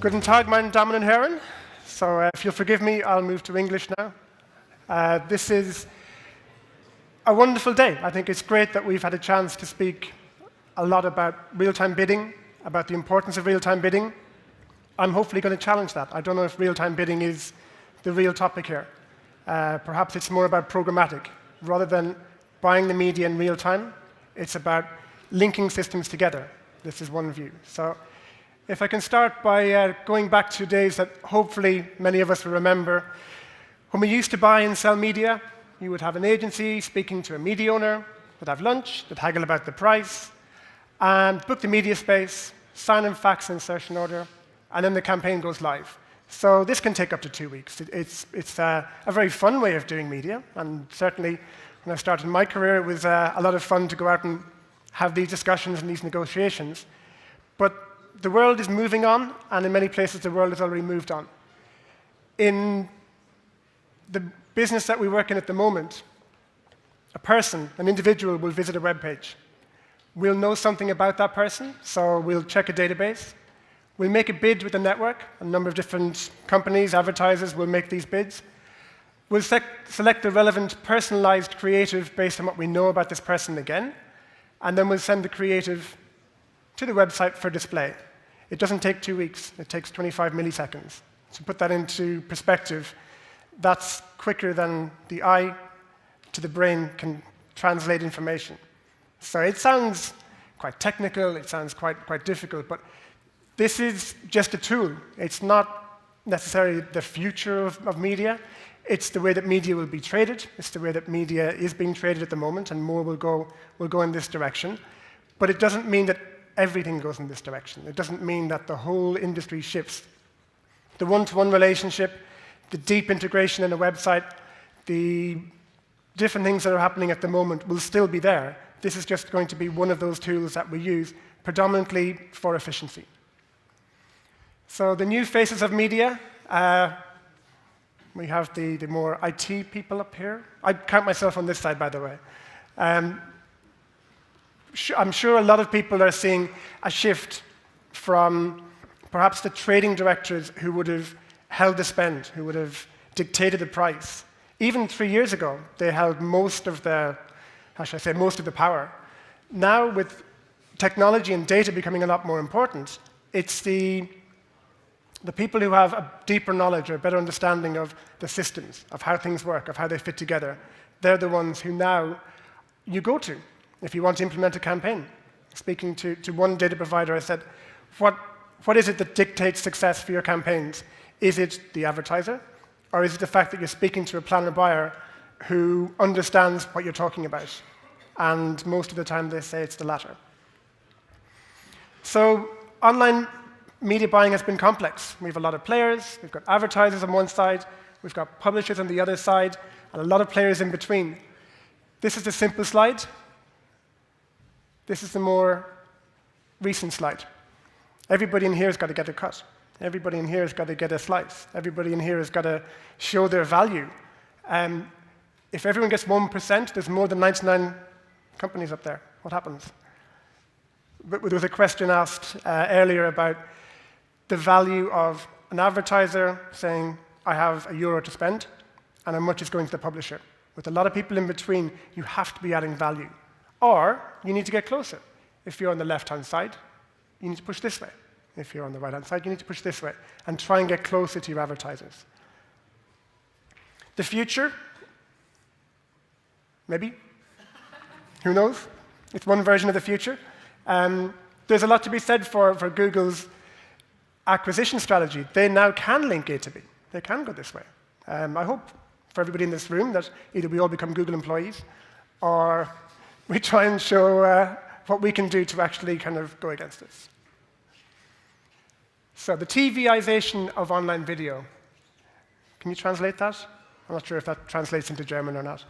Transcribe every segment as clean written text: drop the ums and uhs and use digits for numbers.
Guten Tag, meine Damen und Herren. So if you'll forgive me, I'll move to English now. This is a wonderful day. I think it's great that we've had a chance to speak a lot about real-time bidding, about the importance of real-time bidding. I'm hopefully going to challenge that. I don't know if real-time bidding is the real topic here. Perhaps it's more about programmatic. Rather than buying the media in real time, it's about linking systems together. This is one view. So if I can start by going back to days that hopefully many of us will remember. When we used to buy and sell media, you would have an agency speaking to a media owner, they'd have lunch, they'd haggle about the price, and book the media space, sign and fax insertion order, and then the campaign goes live. So this can take up to 2 weeks. It's a very fun way of doing media, and certainly when I started my career, it was a lot of fun to go out and have these discussions and these negotiations. But the world is moving on, and in many places the world has already moved on. In the business that we work in at the moment, a person, an individual, will visit a web page. We'll know something about that person, so we'll check a database. We'll make a bid with a network. A number of different companies, advertisers will make these bids. We'll select the relevant personalized creative based on what we know about this person again, and then we'll send the creative to the website for display. It doesn't take 2 weeks. It takes 25 milliseconds. To put that into perspective, that's quicker than the eye to the brain can translate information. So it sounds quite technical, it sounds quite difficult, but this is just a tool. It's not necessarily the future of media. It's the way that media will be traded. It's the way that media is being traded at the moment, and more will go in this direction. But it doesn't mean that everything goes in this direction. It doesn't mean that the whole industry shifts. The one-to-one relationship, the deep integration in a website, the different things that are happening at the moment will still be there. This is just going to be one of those tools that we use predominantly for efficiency. So the new faces of media, we have the more IT people up here. I count myself on this side, by the way. I'm sure a lot of people are seeing a shift from perhaps the trading directors who would have held the spend, who would have dictated the price. Even 3 years ago, they held most of the power. Now, with technology and data becoming a lot more important, it's the people who have a deeper knowledge or a better understanding of the systems, of how things work, of how they fit together. They're the ones who now you go to if you want to implement a campaign. Speaking to one data provider, I said, what is it that dictates success for your campaigns? Is it the advertiser? Or is it the fact that you're speaking to a planner buyer who understands what you're talking about? And most of the time they say it's the latter. So online media buying has been complex. We have a lot of players. We've got advertisers on one side. We've got publishers on the other side, and a lot of players in between. This is the simple slide. This is the more recent slide. Everybody in here has got to get a cut. Everybody in here has got to get a slice. Everybody in here has got to show their value. If everyone gets 1%, there's more than 99 companies up there. What happens? But there was a question asked earlier about the value of an advertiser saying, I have €1 to spend, and how much is going to the publisher. With a lot of people in between, you have to be adding value. Or you need to get closer. If you're on the left-hand side, you need to push this way. If you're on the right-hand side, you need to push this way, and try and get closer to your advertisers. The future, maybe. Who knows? It's one version of the future. There's a lot to be said for Google's acquisition strategy. They now can link A to B. They can go this way. I hope for everybody in this room that either we all become Google employees, or we try and show what we can do to actually kind of go against this. So the TVization of online video. Can you translate that? I'm not sure if that translates into German or not.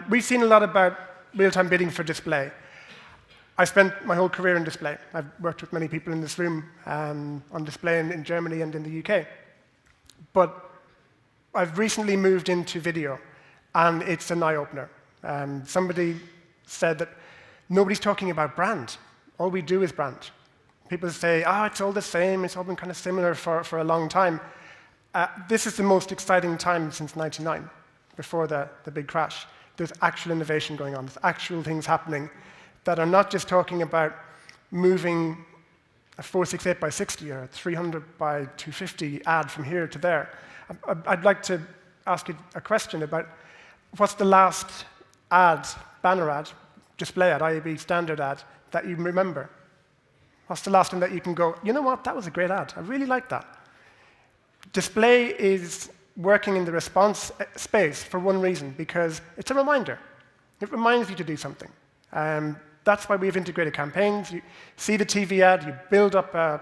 We've seen a lot about real-time bidding for display. I spent my whole career in display. I've worked with many people in this room on display in Germany and in the UK. But I've recently moved into video, and it's an eye-opener. Somebody said that nobody's talking about brand. All we do is brand. People say, it's all the same, it's all been kind of similar for a long time. This is the most exciting time since '99, before the big crash. There's actual innovation going on. There's actual things happening that are not just talking about moving a 468 by 60 or a 300 by 250 ad from here to there. I'd like to ask you a question about what's the last ad, banner ad, display ad, IAB standard ad that you remember? What's the last one that you can go, you know what, that was a great ad. I really like that. Display is working in the response space for one reason, because it's a reminder. It reminds you to do something. That's why we've integrated campaigns. You see the TV ad, you build up a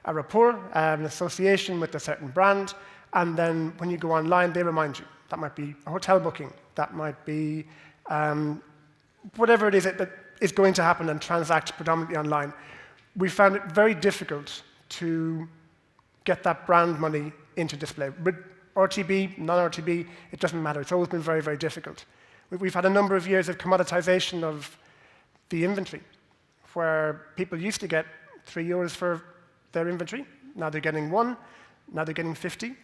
rapport, an association with a certain brand, and then when you go online, they remind you. That might be a hotel booking. That might be whatever it is that is going to happen and transact predominantly online. We found it very difficult to get that brand money into display. With RTB, non-RTB, it doesn't matter. It's always been very, very difficult. We've had a number of years of commoditization of the inventory, where people used to get €3 for their inventory. Now they're getting 1, now they're getting 50.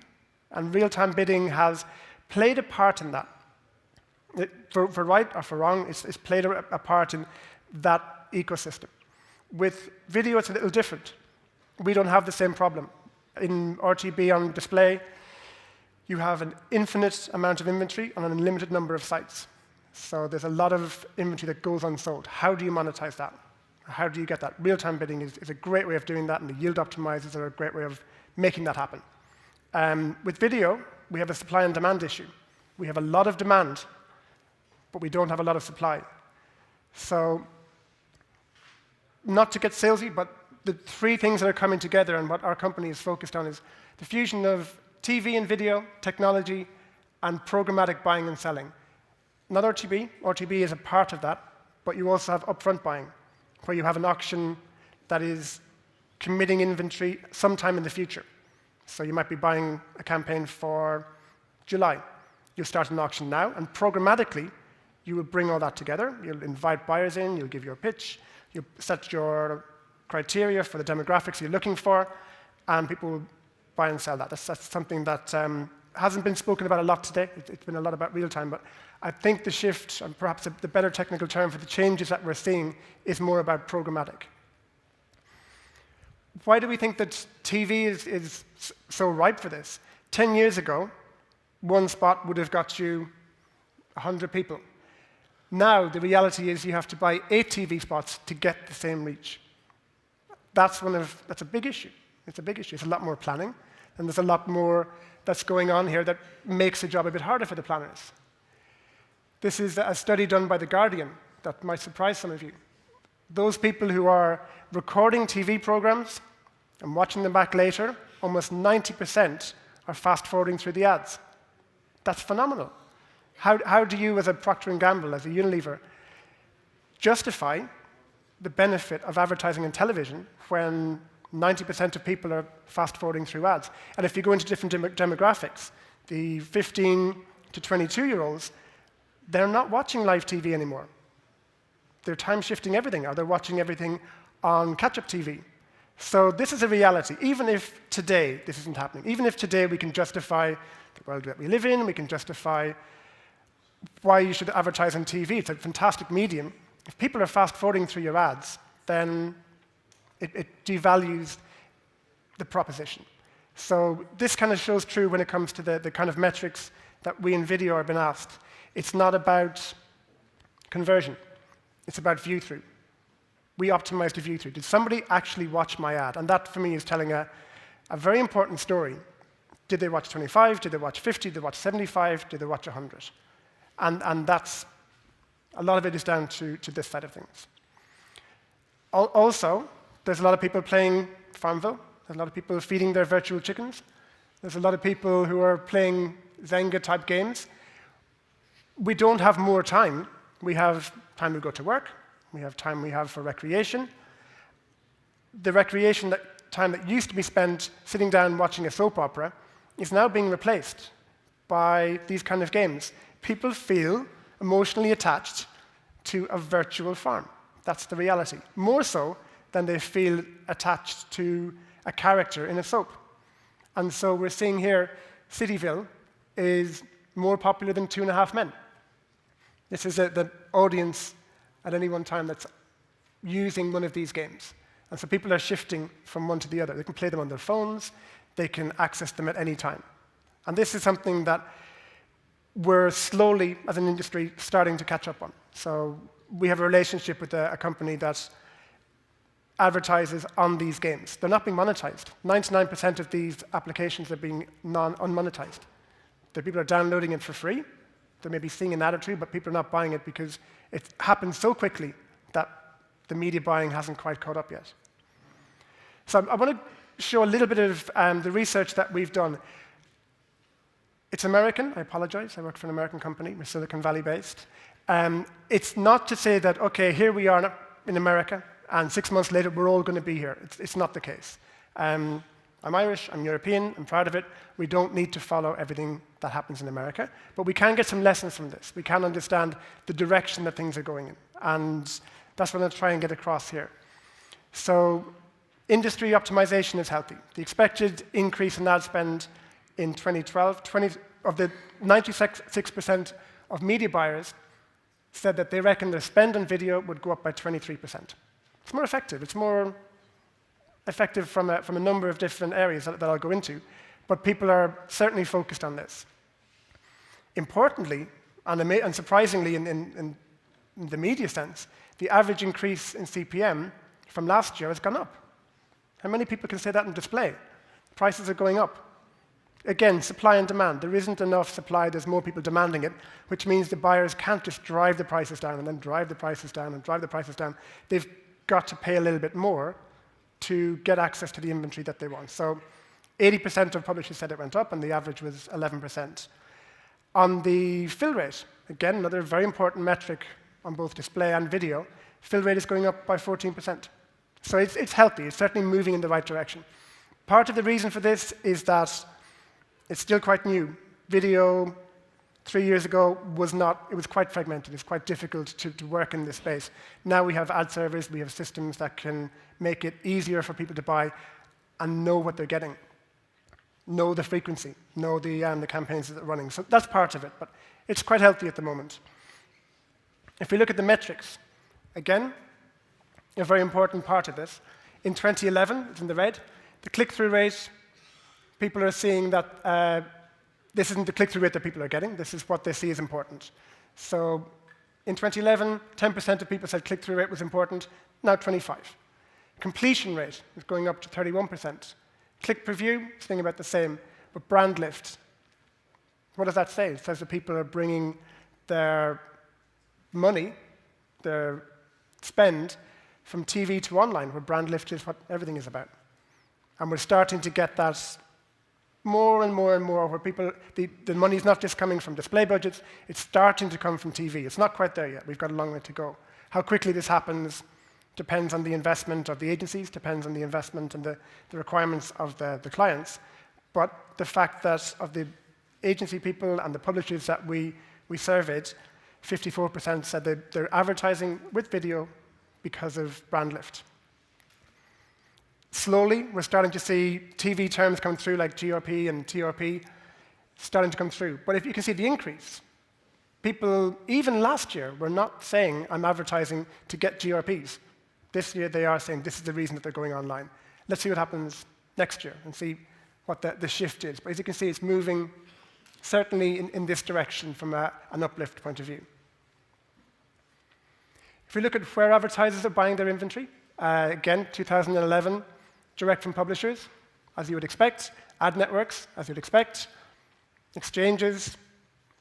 And real-time bidding has played a part in that. For right or for wrong, it's played a part in that ecosystem. With video, it's a little different. We don't have the same problem. In RTB on display, you have an infinite amount of inventory on an unlimited number of sites. So there's a lot of inventory that goes unsold. How do you monetize that? How do you get that? Real-time bidding is a great way of doing that, and the yield optimizers are a great way of making that happen. With video, we have a supply and demand issue. We have a lot of demand, but we don't have a lot of supply. So not to get salesy, but the three things that are coming together and what our company is focused on is the fusion of TV and video, technology, and programmatic buying and selling. Not RTB. RTB is a part of that, but you also have upfront buying, where you have an auction that is committing inventory sometime in the future. So you might be buying a campaign for July. You'll start an auction now, and programmatically, you will bring all that together. You'll invite buyers in, you'll give your pitch, you'll set your criteria for the demographics you're looking for, and people will buy and sell that. That's something that hasn't been spoken about a lot today. It's been a lot about real time, but I think the shift, and perhaps the better technical term for the changes that we're seeing, is more about programmatic. Why do we think that TV is so ripe for this? 10 years ago, one spot would have got you 100 people. Now, the reality is you have to buy 8 TV spots to get the same reach. That's a big issue. It's a big issue. It's a lot more planning, and there's a lot more that's going on here that makes the job a bit harder for the planners. This is a study done by The Guardian that might surprise some of you. Those people who are recording TV programs and watching them back later, almost 90% are fast-forwarding through the ads. That's phenomenal. How do you, as a Procter & Gamble, as a Unilever, justify the benefit of advertising in television when 90% of people are fast-forwarding through ads? And if you go into different demographics, the 15 to 22-year-olds, they're not watching live TV anymore. They're time-shifting everything, or they're watching everything on catch-up TV. So this is a reality. Even if today this isn't happening, even if today we can justify the world that we live in, we can justify why you should advertise on TV, it's a fantastic medium. If people are fast-forwarding through your ads, then it devalues the proposition. So this kind of shows true when it comes to the kind of metrics that we in video have been asked. It's not about conversion. It's about view-through. We optimized the view-through. Did somebody actually watch my ad? And that, for me, is telling a very important story. Did they watch 25? Did they watch 50? Did they watch 75? Did they watch 100? And that's, a lot of it is down to this side of things. Also, there's a lot of people playing Farmville. There's a lot of people feeding their virtual chickens. There's a lot of people who are playing Zynga-type games. We don't have more time. We have time to go to work. We have time we have for recreation. The recreation time that used to be spent sitting down watching a soap opera is now being replaced by these kind of games. People feel emotionally attached to a virtual farm. That's the reality. More so than they feel attached to a character in a soap. And so we're seeing here, Cityville is more popular than 2.5 Men. This is the audience at any one time that's using one of these games. And so people are shifting from one to the other. They can play them on their phones. They can access them at any time. And this is something that we're slowly, as an industry, starting to catch up on. So we have a relationship with a company that advertises on these games. They're not being monetized. 99% of these applications are being unmonetized. The people are downloading it for free. They may be seeing an ad or two, but people are not buying it because it happens so quickly that the media buying hasn't quite caught up yet. So I want to show a little bit of the research that we've done. It's American. I apologize. I work for an American company. We're Silicon Valley based. It's not to say that, OK, here we are in America, and 6 months later, we're all going to be here. It's not the case. I'm Irish, I'm European, I'm proud of it. We don't need to follow everything that happens in America, but we can get some lessons from this. We can understand the direction that things are going in, and that's what I'm going to try and get across here. So industry optimization is healthy. The expected increase in ad spend in 2012, of the 96% of media buyers said that they reckon their spend on video would go up by 23%. It's more effective. It's more effective from a number of different areas that I'll go into, but people are certainly focused on this. Importantly, and surprisingly in the media sense, the average increase in CPM from last year has gone up. How many people can say that in display? Prices are going up. Again, supply and demand. There isn't enough supply, there's more people demanding it, which means the buyers can't just drive the prices down and then drive the prices down and drive the prices down. They've got to pay a little bit more to get access to the inventory that they want. So 80% of publishers said it went up, and the average was 11%. On the fill rate, again, another very important metric on both display and video, fill rate is going up by 14%. So it's healthy. It's certainly moving in the right direction. Part of the reason for this is that it's still quite new. Video 3 years ago was not, it was quite fragmented. It's quite difficult to work in this space. Now we have ad servers, we have systems that can make it easier for people to buy and know what they're getting, know the frequency, know the campaigns that they're running. So that's part of it, but it's quite healthy at the moment. If we look at the metrics, again, a very important part of this. In 2011, it's in the red, the click-through rate, people are seeing that this isn't the click-through rate that people are getting. This is what they see as important. So in 2011, 10% of people said click-through rate was important. Now 25%. Completion rate is going up to 31%. Click per view, staying about the same. But brand lift, what does that say? It says that people are bringing their money, their spend, from TV to online, where brand lift is what everything is about. And we're starting to get that more and more and more, where people, the money is not just coming from display budgets, it's starting to come from TV. It's not quite there yet. We've got a long way to go. How quickly this happens depends on the investment of the agencies, depends on the investment and the requirements of the clients. But the fact that of the agency people and the publishers that we surveyed, 54% said that they're advertising with video because of brand lift. Slowly, we're starting to see TV terms come through like GRP and TRP starting to come through. But if you can see the increase, people, even last year, were not saying, I'm advertising to get GRPs. This year, they are saying this is the reason that they're going online. Let's see what happens next year and see what the shift is. But as you can see, it's moving certainly in this direction from an uplift point of view. If we look at where advertisers are buying their inventory, again, 2011, direct from publishers, as you would expect. Ad networks, as you'd expect. Exchanges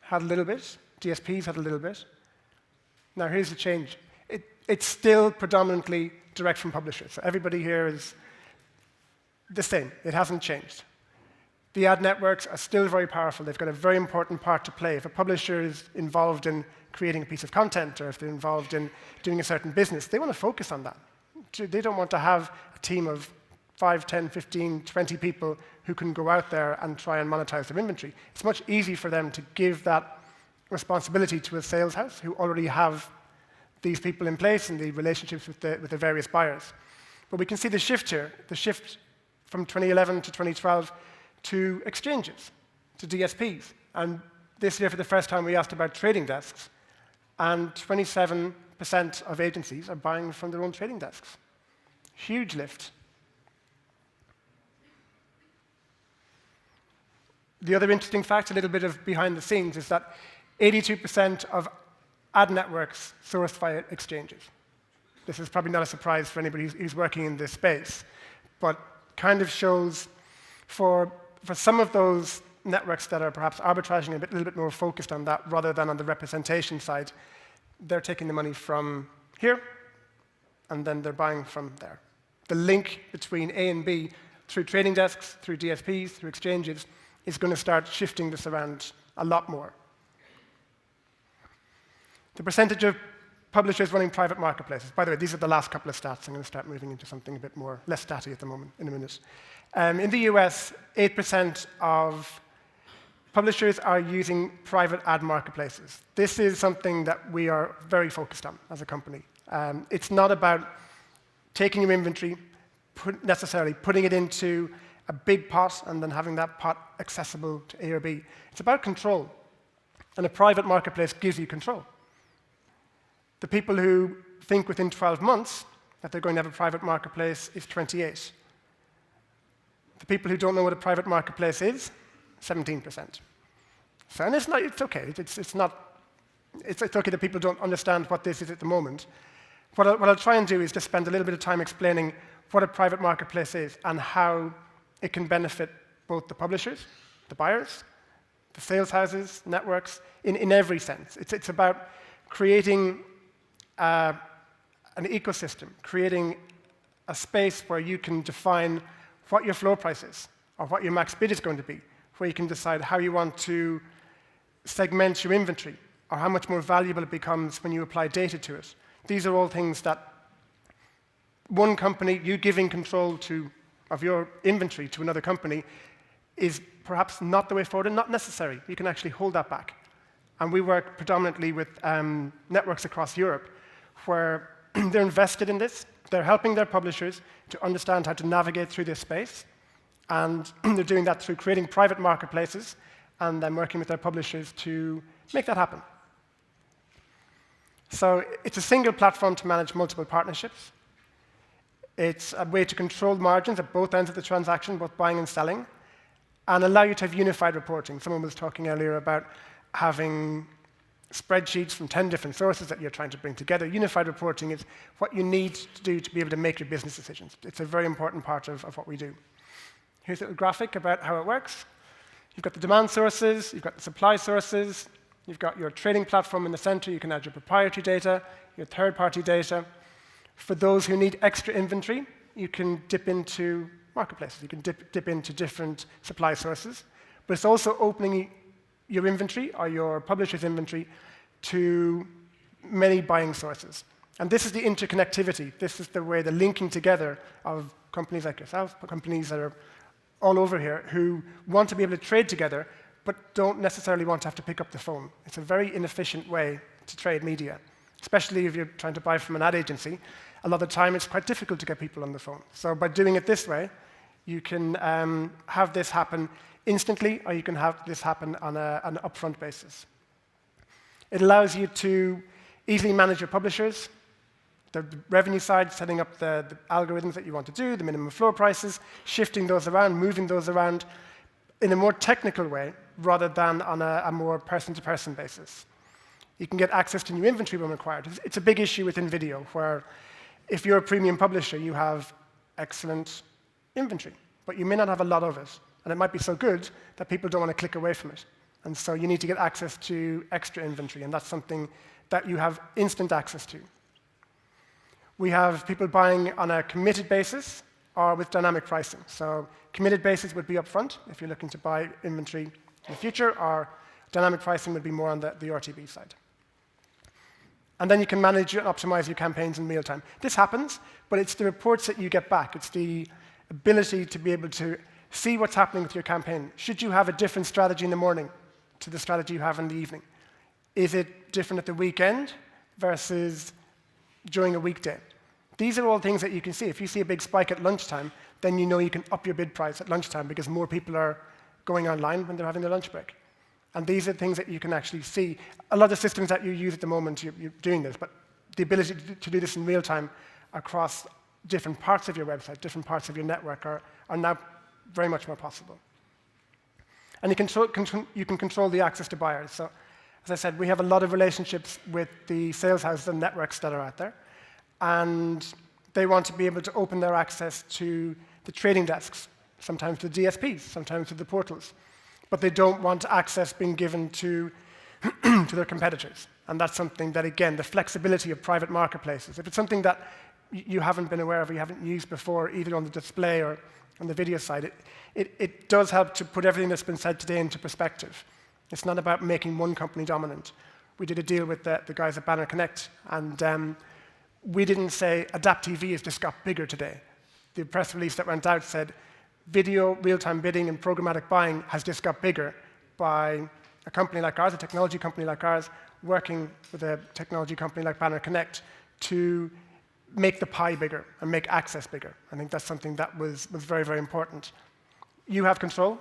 had a little bit. DSPs had a little bit. Now, here's the change. It's still predominantly direct from publishers. So everybody here is the same. It hasn't changed. The ad networks are still very powerful. They've got a very important part to play. If a publisher is involved in creating a piece of content, or if they're involved in doing a certain business, they want to focus on that. They don't want to have a team of 5, 10, 15, 20 people who can go out there and try and monetize their inventory. It's much easier for them to give that responsibility to a sales house who already have these people in place and the relationships with the various buyers. But we can see the shift here, the shift from 2011 to 2012 to exchanges, to DSPs. And this year, for the first time, we asked about trading desks, and 27% of agencies are buying from their own trading desks. Huge lift. The other interesting fact, a little bit of behind the scenes, is that 82% of ad networks sourced via exchanges. This is probably not a surprise for anybody who's working in this space, but kind of shows for some of those networks that are perhaps arbitraging a little bit more focused on that rather than on the representation side, they're taking the money from here, and then they're buying from there. The link between A and B through trading desks, through DSPs, through exchanges, is going to start shifting this around a lot more. The percentage of publishers running private marketplaces. By the way, these are the last couple of stats. I'm going to start moving into something a bit more, less statty at the moment, in a minute. In the US, 8% of publishers are using private ad marketplaces. This is something that we are very focused on as a company. It's not about taking your inventory, necessarily putting it into a big pot and then having that pot accessible to A or B. It's about control. And a private marketplace gives you control. The people who think within 12 months that they're going to have a private marketplace is 28. The people who don't know what a private marketplace is, 17%. So, and it's okay. It's okay that people don't understand what this is at the moment. What I'll try and do is just spend a little bit of time explaining what a private marketplace is and how it can benefit both the publishers, the buyers, the sales houses, networks, in every sense. It's about creating an ecosystem, creating a space where you can define what your floor price is, or what your max bid is going to be, where you can decide how you want to segment your inventory, or how much more valuable it becomes when you apply data to it. These are all things that one company, you giving control of your inventory to another company, is perhaps not the way forward and not necessary. You can actually hold that back. And we work predominantly with networks across Europe where they're invested in this. They're helping their publishers to understand how to navigate through this space. And they're doing that through creating private marketplaces and then working with their publishers to make that happen. So it's a single platform to manage multiple partnerships. It's a way to control margins at both ends of the transaction, both buying and selling, and allow you to have unified reporting. Someone was talking earlier about having spreadsheets from 10 different sources that you're trying to bring together. Unified reporting is what you need to do to be able to make your business decisions. It's a very important part of what we do. Here's a little graphic about how it works. You've got the demand sources, you've got the supply sources, you've got your trading platform in the center. You can add your proprietary data, your third-party data. For those who need extra inventory, you can dip into marketplaces. You can dip into different supply sources. But it's also opening your inventory or your publisher's inventory to many buying sources. And this is the interconnectivity. This is the way, the linking together of companies like yourself, companies that are all over here who want to be able to trade together but don't necessarily want to have to pick up the phone. It's a very inefficient way to trade media, especially if you're trying to buy from an ad agency. A lot of the time, it's quite difficult to get people on the phone. So by doing it this way, you can have this happen instantly, or you can have this happen on an upfront basis. It allows you to easily manage your publishers, the revenue side, setting up the algorithms that you want to do, the minimum floor prices, shifting those around, moving those around in a more technical way rather than on a more person-to-person basis. You can get access to new inventory when required. It's a big issue within video, where if you're a premium publisher, you have excellent inventory, but you may not have a lot of it. And it might be so good that people don't want to click away from it. And so you need to get access to extra inventory, and that's something that you have instant access to. We have people buying on a committed basis or with dynamic pricing. So committed basis would be upfront if you're looking to buy inventory in the future, or dynamic pricing would be more on the RTB side. And then you can manage and optimize your campaigns in real time. This happens, but it's the reports that you get back. It's the ability to be able to see what's happening with your campaign. Should you have a different strategy in the morning to the strategy you have in the evening? Is it different at the weekend versus during a weekday? These are all things that you can see. If you see a big spike at lunchtime, then you know you can up your bid price at lunchtime because more people are going online when they're having their lunch break. And these are things that you can actually see. A lot of systems that you use at the moment, you're doing this, but the ability to do this in real time across different parts of your website, different parts of your network are now very much more possible. And you can control the access to buyers. So, as I said, we have a lot of relationships with the sales houses and networks that are out there. And they want to be able to open their access to the trading desks, sometimes to DSPs, sometimes to the portals. But they don't want access being given to, to their competitors. And that's something that, again, the flexibility of private marketplaces. If it's something that you haven't been aware of or you haven't used before, either on the display or on the video side, it does help to put everything that's been said today into perspective. It's not about making one company dominant. We did a deal with the guys at Banner Connect, and we didn't say Adapt TV has just got bigger today. The press release that went out said, video, real-time bidding, and programmatic buying has just got bigger by a company like ours, a technology company like ours, working with a technology company like Banner Connect to make the pie bigger and make access bigger. I think that's something that was very, very important. You have control.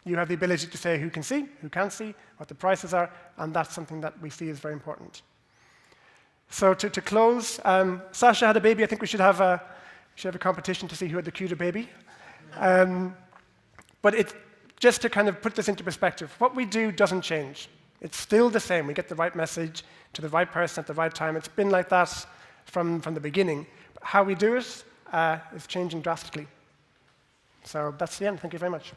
You have the ability to say who can see, who can't see, what the prices are, and that's something that we see is very important. So to close, Sasha had a baby. I think we should have a competition to see who had the cuter baby. But just to kind of put this into perspective, what we do doesn't change. It's still the same. We get the right message to the right person at the right time. It's been like that from the beginning. But how we do it is changing drastically. So that's the end. Thank you very much.